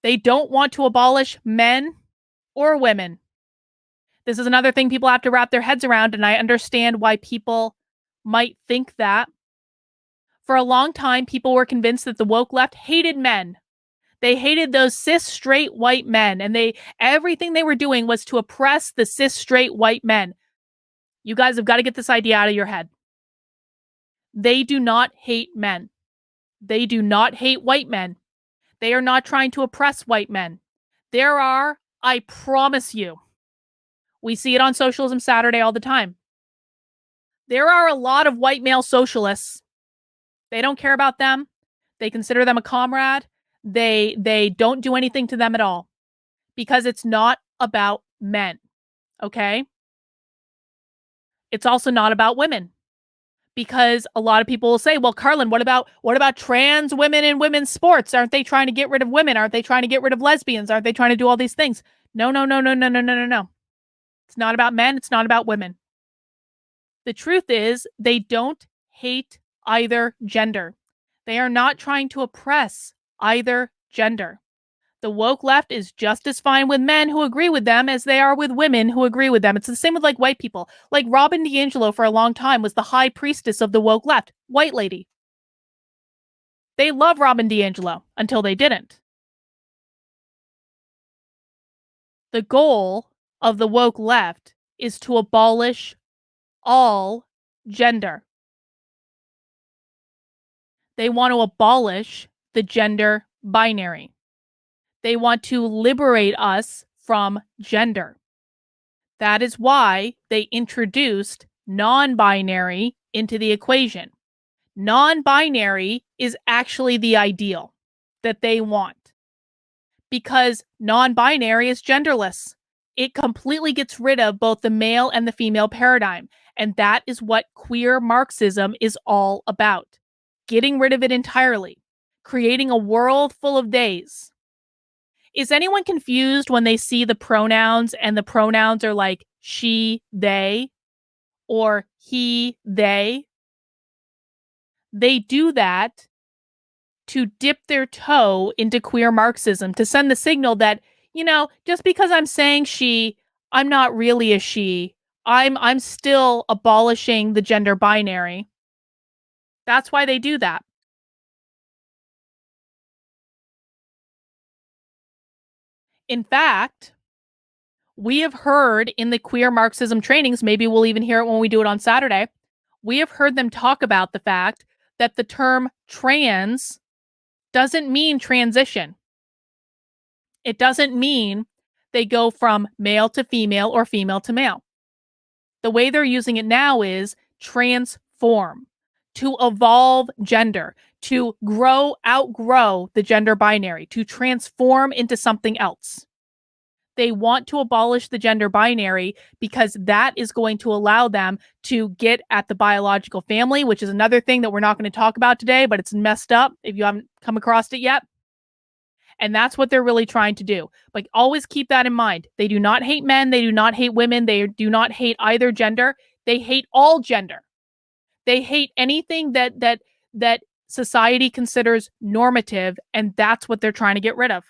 They don't want to abolish men or women. This is another thing people have to wrap their heads around, and I understand why people might think that. For a long time, people were convinced that the woke left hated men. They hated those cis straight white men, and everything they were doing was to oppress the cis straight white men. You guys have got to get this idea out of your head. They do not hate men. They do not hate white men. They are not trying to oppress white men. There are, I promise you, we see it on Socialism Saturday all the time. There are a lot of white male socialists. They don't care about them. They consider them a comrade. They don't do anything to them at all because it's not about men. Okay? It's also not about women. Because a lot of people will say, well, Carlin, what about trans women in women's sports? Aren't they trying to get rid of women? Aren't they trying to get rid of lesbians? Aren't they trying to do all these things? No, no, no, no, no, no, no, no, no. It's not about men. It's not about women. The truth is they don't hate either gender. They are not trying to oppress either gender. The woke left is just as fine with men who agree with them as they are with women who agree with them. It's the same with like white people. Like Robin DiAngelo for a long time was the high priestess of the woke left. White lady. They love Robin DiAngelo until they didn't. The goal of the woke left is to abolish all gender. They want to abolish the gender binary. They want to liberate us from gender. That is why they introduced non-binary into the equation. Non-binary is actually the ideal that they want because non-binary is genderless. It completely gets rid of both the male and the female paradigm. And that is what queer Marxism is all about. Getting rid of it entirely. Creating a world full of theys. Is anyone confused when they see the pronouns and the pronouns are like she, they, or he, they? They do that to dip their toe into queer Marxism, to send the signal that, just because I'm saying she, I'm not really a she. I'm still abolishing the gender binary. That's why they do that. In fact, we have heard in the queer Marxism trainings, maybe we'll even hear it when we do it on Saturday, we have heard them talk about the fact that the term trans doesn't mean transition. It doesn't mean they go from male to female or female to male. The way they're using it now is transform, to evolve gender, to outgrow the gender binary, to transform into something else. They want to abolish the gender binary because that is going to allow them to get at the biological family, which is another thing that we're not going to talk about today, but it's messed up if you haven't come across it yet. And that's what they're really trying to do. But always keep that in mind. They do not hate men. They do not hate women. They do not hate either gender. They hate all gender. They hate anything that society considers normative, and that's what they're trying to get rid of.